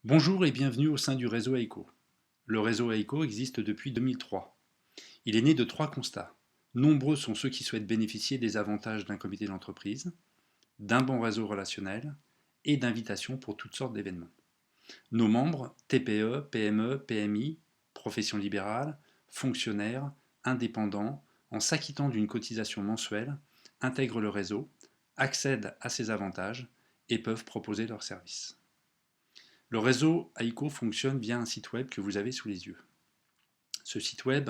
Bonjour et bienvenue au sein du réseau AICO. Le réseau AICO existe depuis 2003. Il est né de trois constats. Nombreux sont ceux qui souhaitent bénéficier des avantages d'un comité d'entreprise, d'un bon réseau relationnel et d'invitations pour toutes sortes d'événements. Nos membres, TPE, PME, PMI, professions libérales, fonctionnaires, indépendants, en s'acquittant d'une cotisation mensuelle, intègrent le réseau, accèdent à ses avantages et peuvent proposer leurs services. Le réseau AICO fonctionne via un site web que vous avez sous les yeux. Ce site web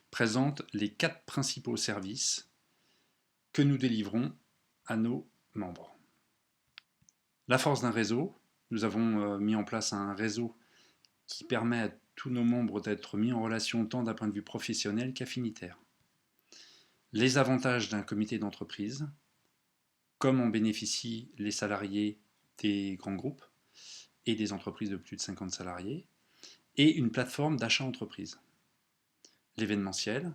présente les 4 principaux services que nous délivrons à nos membres. La force d'un réseau, nous avons mis en place un réseau qui permet à tous nos membres d'être mis en relation tant d'un point de vue professionnel qu'affinitaire. Les avantages d'un comité d'entreprise, comme en bénéficient les salariés des grands groupes et des entreprises de plus de 50 salariés, et une plateforme d'achat entreprise. L'événementiel,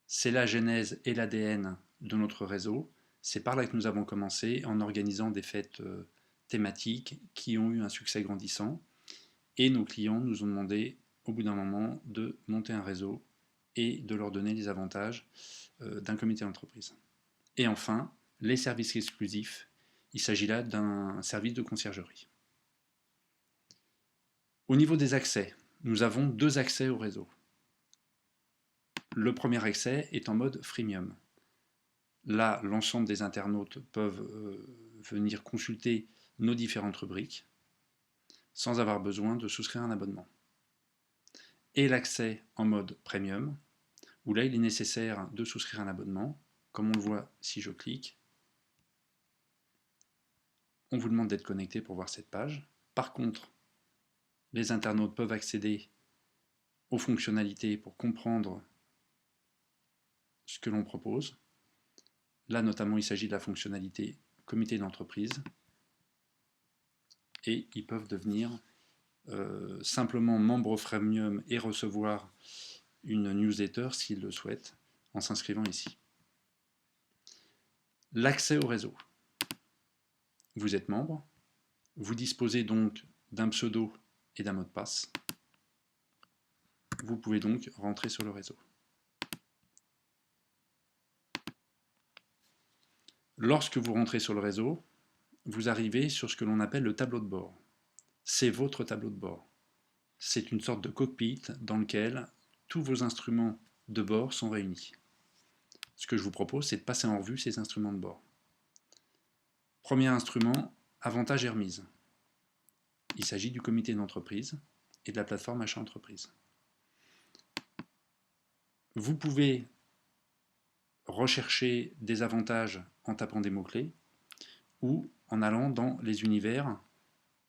c'est la genèse et l'ADN de notre réseau. C'est par là que nous avons commencé en organisant des fêtes thématiques qui ont eu un succès grandissant. Et nos clients nous ont demandé au bout d'un moment de monter un réseau et de leur donner les avantages d'un comité d'entreprise. Et enfin, les services exclusifs. Il s'agit là d'un service de conciergerie. Au niveau des accès, nous avons 2 accès au réseau. Le premier accès est en mode freemium. Là, l'ensemble des internautes peuvent venir consulter nos différentes rubriques sans avoir besoin de souscrire un abonnement. Et l'accès en mode premium, où là il est nécessaire de souscrire un abonnement. Comme on le voit si je clique, on vous demande d'être connecté pour voir cette page. Par contre, les internautes peuvent accéder aux fonctionnalités pour comprendre ce que l'on propose. Là notamment il s'agit de la fonctionnalité comité d'entreprise et ils peuvent devenir simplement membre freemium et recevoir une newsletter s'ils le souhaitent en s'inscrivant ici. L'accès au réseau. Vous êtes membre, vous disposez donc d'un pseudo et d'un mot de passe. Vous pouvez donc rentrer sur le réseau. Lorsque vous rentrez sur le réseau, vous arrivez sur ce que l'on appelle le tableau de bord. C'est votre tableau de bord. C'est une sorte de cockpit dans lequel tous vos instruments de bord sont réunis. Ce que je vous propose, c'est de passer en revue ces instruments de bord. Premier instrument, avantages et remises. Il s'agit du comité d'entreprise et de la plateforme achat entreprise. Vous pouvez rechercher des avantages en tapant des mots-clés ou en allant dans les univers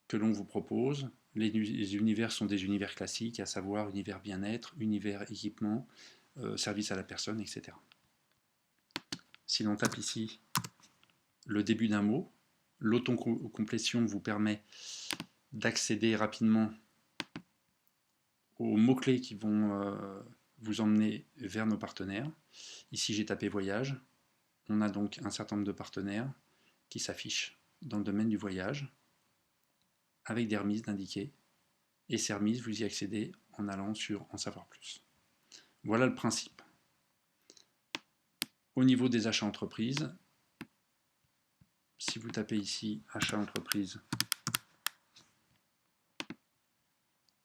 que l'on vous propose. Les univers sont des univers classiques, à savoir univers bien-être, univers équipement, service à la personne, etc. Si l'on tape ici le début d'un mot, l'autocomplétion vous permet d'accéder rapidement aux mots-clés qui vont vous emmener vers nos partenaires. Ici, j'ai tapé voyage. On a donc un certain nombre de partenaires qui s'affichent dans le domaine du voyage avec des remises d'indiquer. Et ces remises, vous y accédez en allant sur en savoir plus. Voilà le principe. Au niveau des achats entreprises, si vous tapez ici achat entreprise,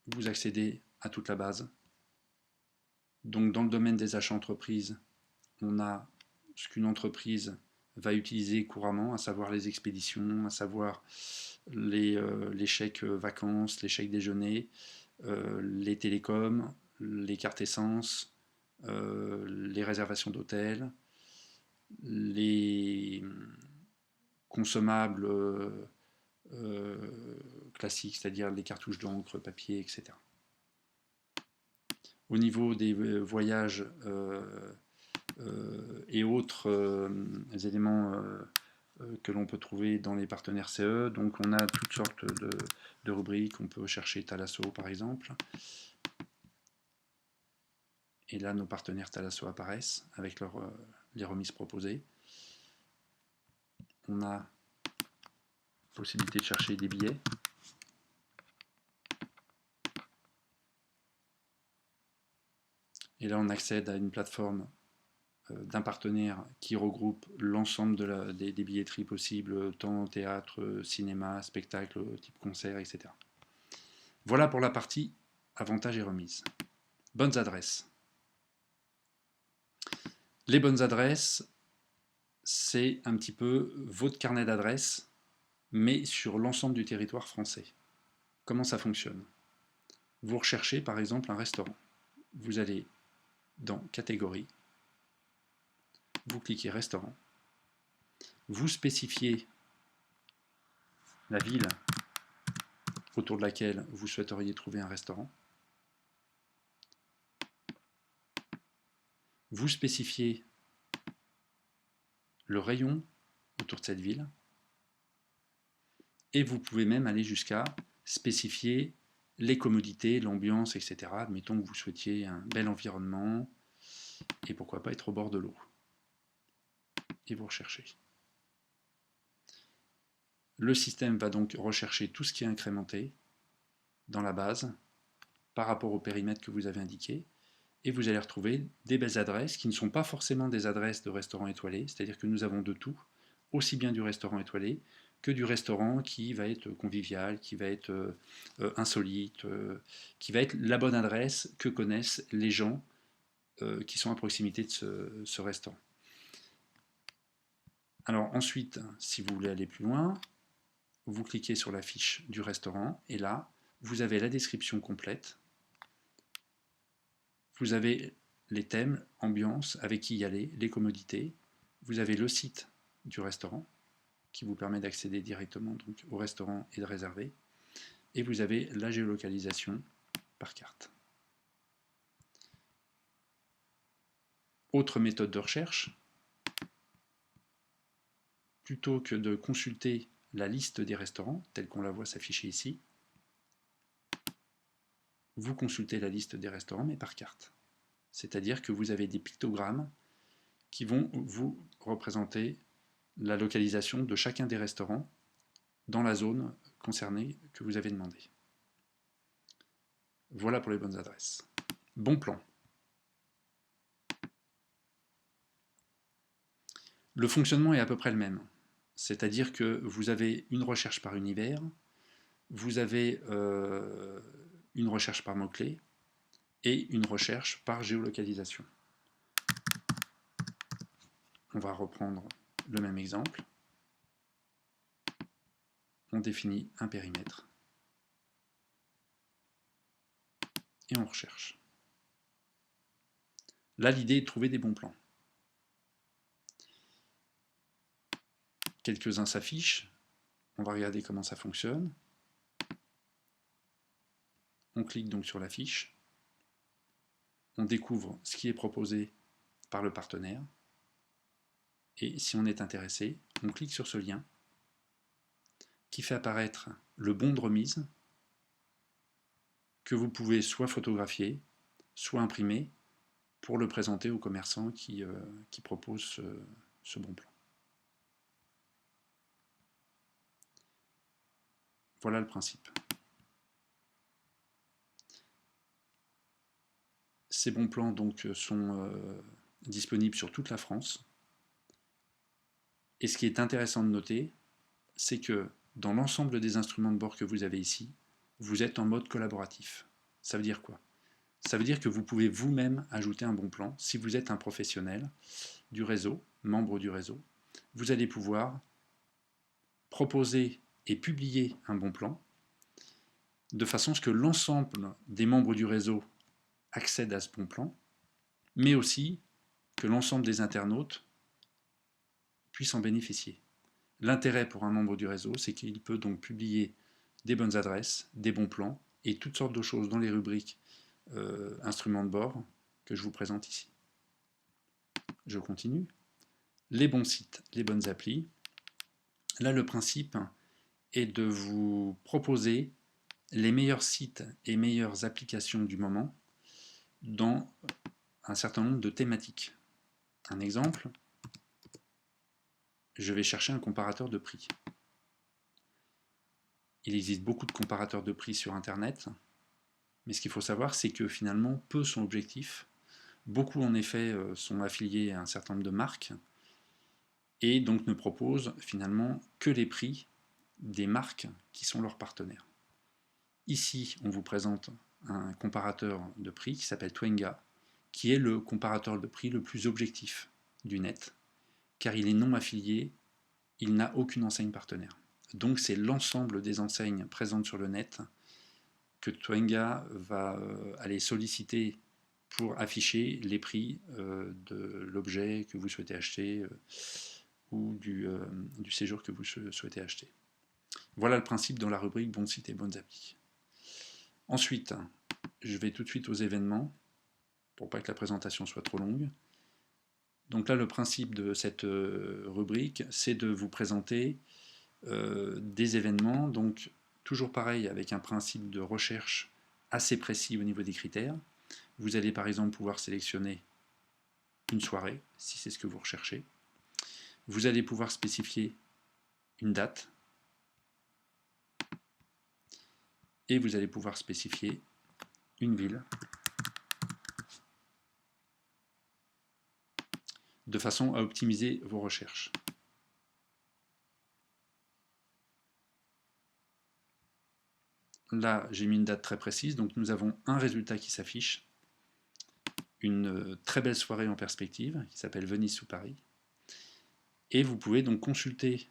vous accédez à toute la base. Donc dans le domaine des achats entreprises, on a ce qu'une entreprise va utiliser couramment, à savoir les expéditions, à savoir les chèques vacances, les chèques déjeuner, les télécoms, les cartes essence, les réservations d'hôtels, les consommables classiques, c'est-à-dire les cartouches d'encre, papier, etc. Au niveau des voyages et autres éléments que l'on peut trouver dans les partenaires CE. Donc on a toutes sortes de rubriques. On peut chercher Thalasso par exemple. Et là, nos partenaires Thalasso apparaissent avec les remises proposées. On a possibilité de chercher des billets. Et là, on accède à une plateforme d'un partenaire qui regroupe l'ensemble des billetteries possibles, tant théâtre, cinéma, spectacle, type concert, etc. Voilà pour la partie avantages et remises. Bonnes adresses. Les bonnes adresses, c'est un petit peu votre carnet d'adresses, mais sur l'ensemble du territoire français. Comment ça fonctionne? Vous recherchez par exemple un restaurant. Vous allez dans Catégories, vous cliquez Restaurant, vous spécifiez la ville autour de laquelle vous souhaiteriez trouver un restaurant, vous spécifiez le rayon autour de cette ville, et vous pouvez même aller jusqu'à spécifier les commodités, l'ambiance, etc. Admettons que vous souhaitiez un bel environnement, et pourquoi pas être au bord de l'eau. Et vous recherchez. Le système va donc rechercher tout ce qui est incrémenté dans la base par rapport au périmètre que vous avez indiqué, et vous allez retrouver des belles adresses qui ne sont pas forcément des adresses de restaurants étoilés, c'est-à-dire que nous avons de tout, aussi bien du restaurant étoilé que du restaurant qui va être convivial, qui va être insolite, qui va être la bonne adresse que connaissent les gens qui sont à proximité de ce restaurant. Alors ensuite, si vous voulez aller plus loin, vous cliquez sur la fiche du restaurant et là, vous avez la description complète. Vous avez les thèmes, ambiance, avec qui y aller, les commodités. Vous avez le site du restaurant qui vous permet d'accéder directement donc, au restaurant et de réserver. Et vous avez la géolocalisation par carte. Autre méthode de recherche, plutôt que de consulter la liste des restaurants, telle qu'on la voit s'afficher ici, vous consultez la liste des restaurants, mais par carte. C'est-à-dire que vous avez des pictogrammes qui vont vous représenter la localisation de chacun des restaurants dans la zone concernée que vous avez demandé. Voilà pour les bonnes adresses. Bon plan. Le fonctionnement est à peu près le même. C'est-à-dire que vous avez une recherche par univers, vous avez une recherche par mots-clés et une recherche par géolocalisation. On va reprendre le même exemple. On définit un périmètre et on recherche. Là, l'idée est de trouver des bons plans. Quelques-uns s'affichent. On va regarder comment ça fonctionne. On clique donc sur la fiche. On découvre ce qui est proposé par le partenaire. Et si on est intéressé, on clique sur ce lien qui fait apparaître le bon de remise que vous pouvez soit photographier, soit imprimer pour le présenter au commerçant qui propose ce bon plan. Voilà le principe. Ces bons plans donc, sont disponibles sur toute la France. Et ce qui est intéressant de noter, c'est que dans l'ensemble des instruments de bord que vous avez ici, vous êtes en mode collaboratif. Ça veut dire quoi? Ça veut dire que vous pouvez vous-même ajouter un bon plan. Si vous êtes un professionnel du réseau, membre du réseau, vous allez pouvoir proposer et publier un bon plan de façon à ce que l'ensemble des membres du réseau accèdent à ce bon plan, mais aussi que l'ensemble des internautes puissent en bénéficier. L'intérêt pour un membre du réseau, c'est qu'il peut donc publier des bonnes adresses, des bons plans et toutes sortes de choses dans les rubriques instruments de bord que je vous présente ici. Je continue. Les bons sites, les bonnes applis. Là, le principe est de vous proposer les meilleurs sites et meilleures applications du moment dans un certain nombre de thématiques. Un exemple, je vais chercher un comparateur de prix. Il existe beaucoup de comparateurs de prix sur Internet, mais ce qu'il faut savoir, c'est que finalement, peu sont objectifs Beaucoup en effet sont affiliés à un certain nombre de marques et donc ne proposent finalement que les prix des marques qui sont leurs partenaires. Ici, on vous présente un comparateur de prix qui s'appelle Twenga, qui est le comparateur de prix le plus objectif du net, car il est non affilié, il n'a aucune enseigne partenaire. Donc c'est l'ensemble des enseignes présentes sur le net que Twenga va aller solliciter pour afficher les prix de l'objet que vous souhaitez acheter ou du séjour que vous souhaitez acheter. Voilà le principe dans la rubrique bons sites et bonnes applis. Ensuite, je vais tout de suite aux événements, pour pas que la présentation soit trop longue. Donc là, le principe de cette rubrique, c'est de vous présenter des événements, donc toujours pareil, avec un principe de recherche assez précis au niveau des critères. Vous allez par exemple pouvoir sélectionner une soirée, si c'est ce que vous recherchez. Vous allez pouvoir spécifier une date, et vous allez pouvoir spécifier une ville, de façon à optimiser vos recherches. Là, j'ai mis une date très précise, donc nous avons un résultat qui s'affiche, une très belle soirée en perspective, qui s'appelle Venise sous Paris. Et vous pouvez donc consulter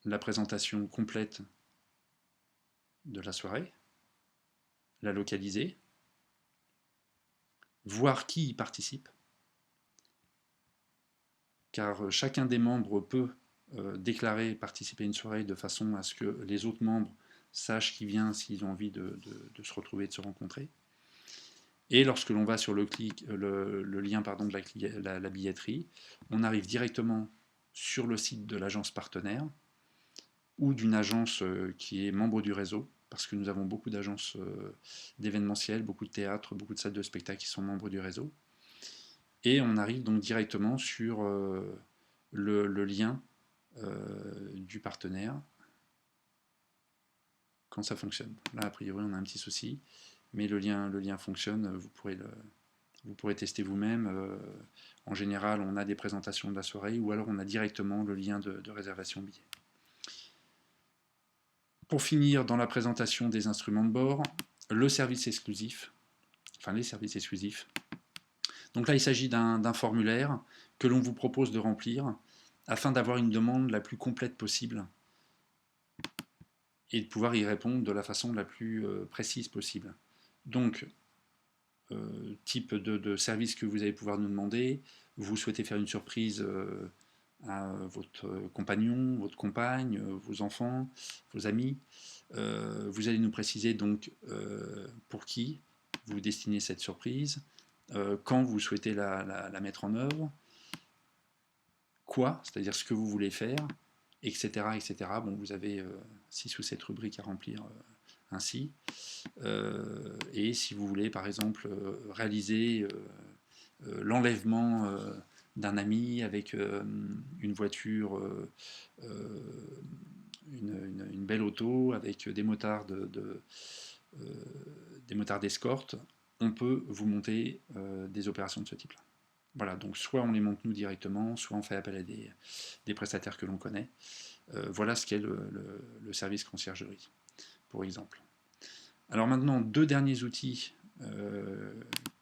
la présentation complète de la soirée, la localiser, voir qui y participe, car chacun des membres peut déclarer participer à une soirée de façon à ce que les autres membres sachent qui vient s'ils ont envie de se retrouver, de se rencontrer. Et lorsque l'on va sur le lien de la billetterie, on arrive directement sur le site de l'agence partenaire ou d'une agence qui est membre du réseau, parce que nous avons beaucoup d'agences d'événementiel, beaucoup de théâtres, beaucoup de salles de spectacle qui sont membres du réseau. Et on arrive donc directement sur le lien du partenaire quand ça fonctionne. Là, a priori, on a un petit souci, mais le lien fonctionne, vous pourrez tester vous-même. En général, on a des présentations de la soirée ou alors on a directement le lien de réservation billet. Pour finir, dans la présentation des instruments de bord, le service exclusif, enfin les services exclusifs. Donc là, il s'agit d'un formulaire que l'on vous propose de remplir afin d'avoir une demande la plus complète possible et de pouvoir y répondre de la façon la plus précise possible. Donc, type de service que vous allez pouvoir nous demander, vous souhaitez faire une surprise à votre compagnon, votre compagne, vos enfants, vos amis. Vous allez nous préciser donc pour qui vous destinez cette surprise, quand vous souhaitez la mettre en œuvre, quoi, c'est-à-dire ce que vous voulez faire, etc. etc. Bon, vous avez 6 ou 7 rubriques à remplir ainsi. Et si vous voulez, par exemple, réaliser l'enlèvement d'un ami avec une voiture, une belle auto, avec des motards des motards d'escorte, on peut vous monter des opérations de ce type-là. Voilà, donc soit on les monte nous directement, soit on fait appel à des prestataires que l'on connaît. Voilà ce qu'est le service conciergerie, pour exemple. Alors maintenant, deux derniers outils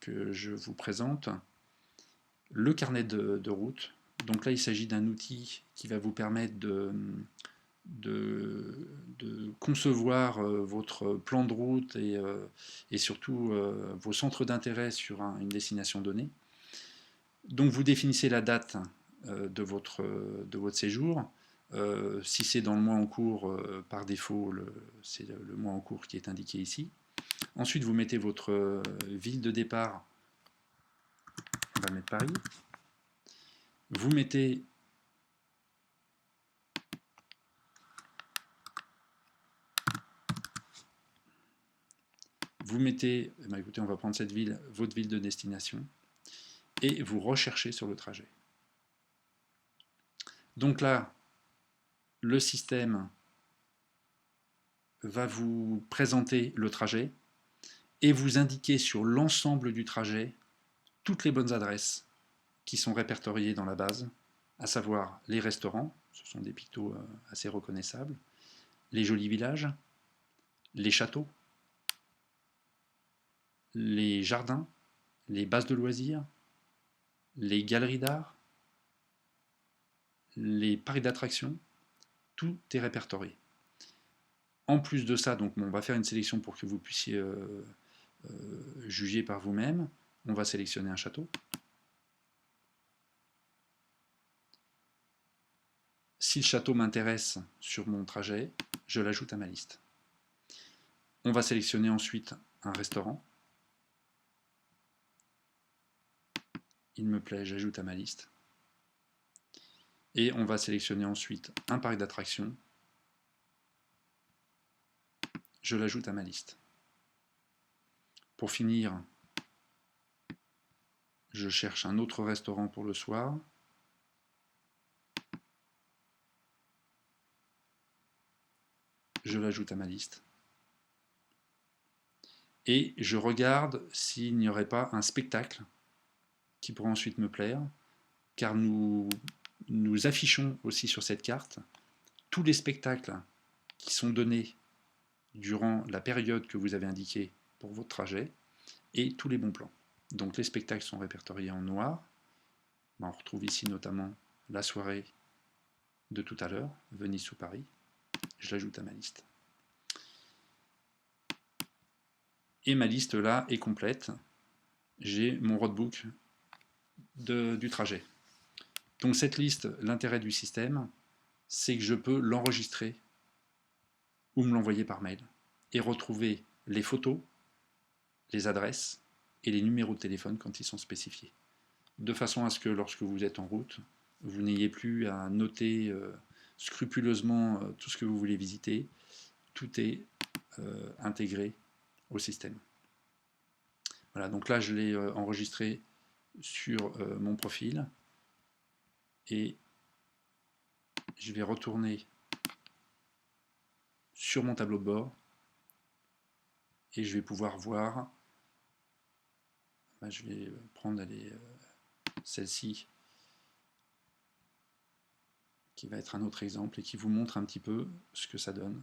que je vous présente. Le carnet de route. Donc là, il s'agit d'un outil qui va vous permettre de concevoir votre plan de route et surtout vos centres d'intérêt sur une destination donnée. Donc vous définissez la date de votre séjour. Si c'est dans le mois en cours, par défaut, c'est le mois en cours qui est indiqué ici. Ensuite, vous mettez votre ville de départ. On va mettre Paris. Vous mettez écoutez, on va prendre cette ville, votre ville de destination, et vous recherchez sur le trajet. Donc là, le système va vous présenter le trajet et vous indiquez sur l'ensemble du trajet toutes les bonnes adresses qui sont répertoriées dans la base, à savoir les restaurants, ce sont des pictos assez reconnaissables, les jolis villages, les châteaux, les jardins, les bases de loisirs, les galeries d'art, les parcs d'attractions, tout est répertorié. En plus de ça, donc on va faire une sélection pour que vous puissiez juger par vous-même. On va sélectionner un château. Si le château m'intéresse sur mon trajet, je l'ajoute à ma liste. On va sélectionner ensuite un restaurant. Il me plaît, j'ajoute à ma liste. Et on va sélectionner ensuite un parc d'attractions. Je l'ajoute à ma liste. Pour finir, je cherche un autre restaurant pour le soir. Je l'ajoute à ma liste. Et je regarde s'il n'y aurait pas un spectacle qui pourrait ensuite me plaire, car nous affichons aussi sur cette carte tous les spectacles qui sont donnés durant la période que vous avez indiquée pour votre trajet et tous les bons plans. Donc les spectacles sont répertoriés en noir. On retrouve ici notamment la soirée de tout à l'heure, Venise sous Paris. Je l'ajoute à ma liste. Et ma liste là est complète. J'ai mon roadbook du trajet. Donc cette liste, l'intérêt du système, c'est que je peux l'enregistrer ou me l'envoyer par mail et retrouver les photos, les adresses et les numéros de téléphone quand ils sont spécifiés. De façon à ce que lorsque vous êtes en route, vous n'ayez plus à noter scrupuleusement tout ce que vous voulez visiter. Tout est intégré au système. Voilà, donc là je l'ai enregistré sur mon profil et je vais retourner sur mon tableau de bord et je vais pouvoir voir, je vais prendre celle-ci qui va être un autre exemple et qui vous montre un petit peu ce que ça donne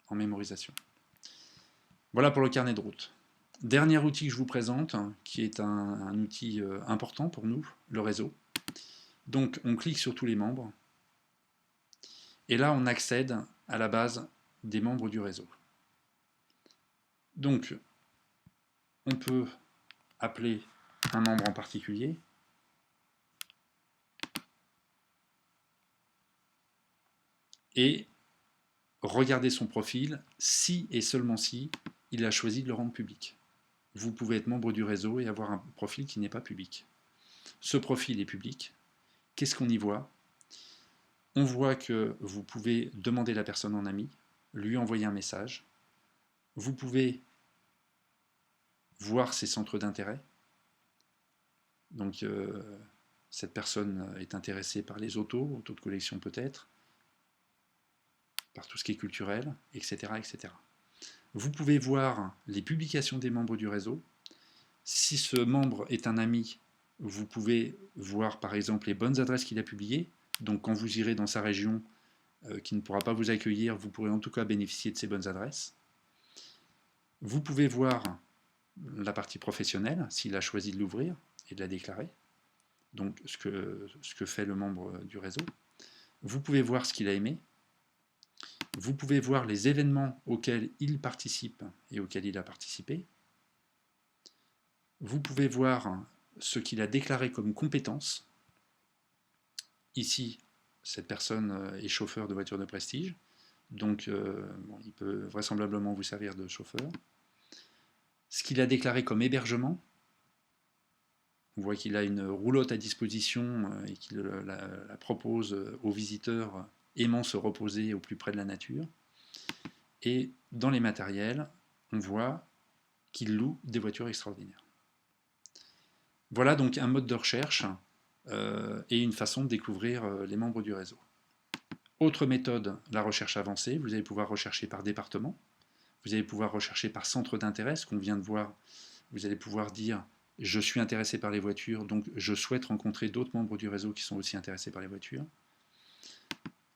en mémorisation. Voilà pour le carnet de route. Dernier outil que je vous présente, qui est un outil important pour nous, le réseau. Donc on clique sur tous les membres, et là on accède à la base des membres du réseau. Donc on peut appeler un membre en particulier, et regarder son profil si et seulement si il a choisi de le rendre public. Vous pouvez être membre du réseau et avoir un profil qui n'est pas public. Ce profil est public. Qu'est-ce qu'on y voit? On voit que vous pouvez demander la personne en ami, lui envoyer un message. Vous pouvez voir ses centres d'intérêt. Donc cette personne est intéressée par les autos de collection peut-être, par tout ce qui est culturel, etc., etc. Vous pouvez voir les publications des membres du réseau. Si ce membre est un ami, vous pouvez voir par exemple les bonnes adresses qu'il a publiées. Donc quand vous irez dans sa région qui ne pourra pas vous accueillir, vous pourrez en tout cas bénéficier de ces bonnes adresses. Vous pouvez voir la partie professionnelle, s'il a choisi de l'ouvrir et de la déclarer. Donc ce que fait le membre du réseau. Vous pouvez voir ce qu'il a aimé. Vous pouvez voir les événements auxquels il participe et auxquels il a participé. Vous pouvez voir ce qu'il a déclaré comme compétences. Ici, cette personne est chauffeur de voiture de prestige, donc il peut vraisemblablement vous servir de chauffeur. Ce qu'il a déclaré comme hébergement, on voit qu'il a une roulotte à disposition et qu'il la propose aux visiteurs aimant se reposer au plus près de la nature. Et dans les matériels, on voit qu'il loue des voitures extraordinaires. Voilà donc un mode de recherche et une façon de découvrir les membres du réseau. Autre méthode, la recherche avancée, vous allez pouvoir rechercher par département. Vous allez pouvoir rechercher par centre d'intérêt, ce qu'on vient de voir. Vous allez pouvoir dire « je suis intéressé par les voitures, donc je souhaite rencontrer d'autres membres du réseau qui sont aussi intéressés par les voitures ».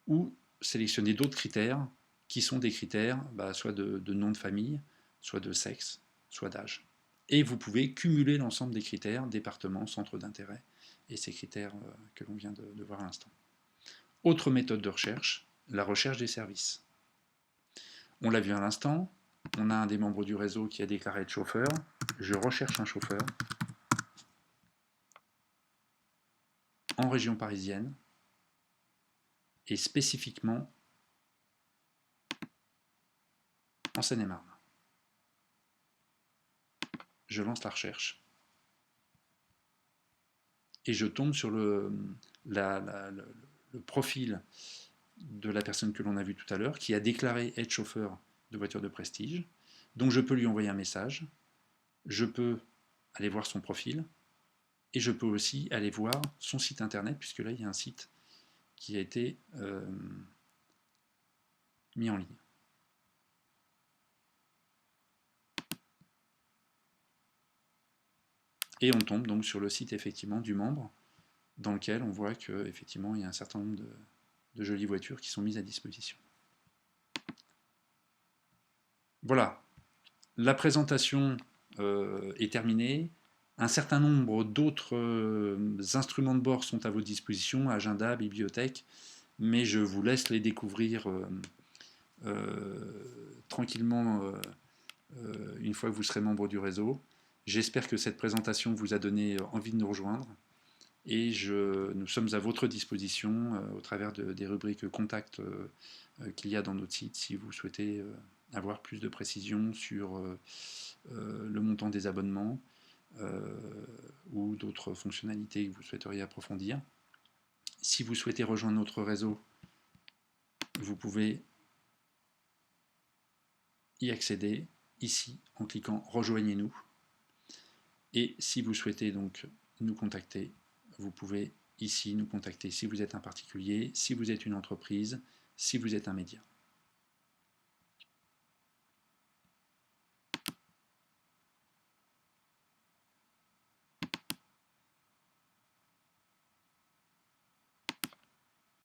Ou sélectionner d'autres critères qui sont des critères soit de nom de famille, soit de sexe, soit d'âge. Et vous pouvez cumuler l'ensemble des critères, département, centre d'intérêt, et ces critères que l'on vient de voir à l'instant. Autre méthode de recherche, la recherche des services. On l'a vu à l'instant, on a un des membres du réseau qui a déclaré être chauffeur. Je recherche un chauffeur en région parisienne et spécifiquement en Seine-et-Marne. Je lance la recherche et je tombe sur le profil de la personne que l'on a vue tout à l'heure qui a déclaré être chauffeur de voiture de prestige. Donc je peux lui envoyer un message, je peux aller voir son profil et je peux aussi aller voir son site internet, puisque là il y a un site qui a été mis en ligne. Et on tombe donc sur le site effectivement du membre, dans lequel on voit qu'effectivement il y a un certain nombre de jolies voitures qui sont mises à disposition. Voilà, la présentation est terminée. Un certain nombre d'autres instruments de bord sont à votre disposition, agenda, bibliothèque, mais je vous laisse les découvrir tranquillement une fois que vous serez membre du réseau. J'espère que cette présentation vous a donné envie de nous rejoindre et nous sommes à votre disposition au travers des rubriques contact qu'il y a dans notre site si vous souhaitez avoir plus de précisions sur le montant des abonnements ou d'autres fonctionnalités que vous souhaiteriez approfondir. Si vous souhaitez rejoindre notre réseau, vous pouvez y accéder ici en cliquant Rejoignez-nous. Et si vous souhaitez donc nous contacter, vous pouvez ici nous contacter si vous êtes un particulier, si vous êtes une entreprise, si vous êtes un média.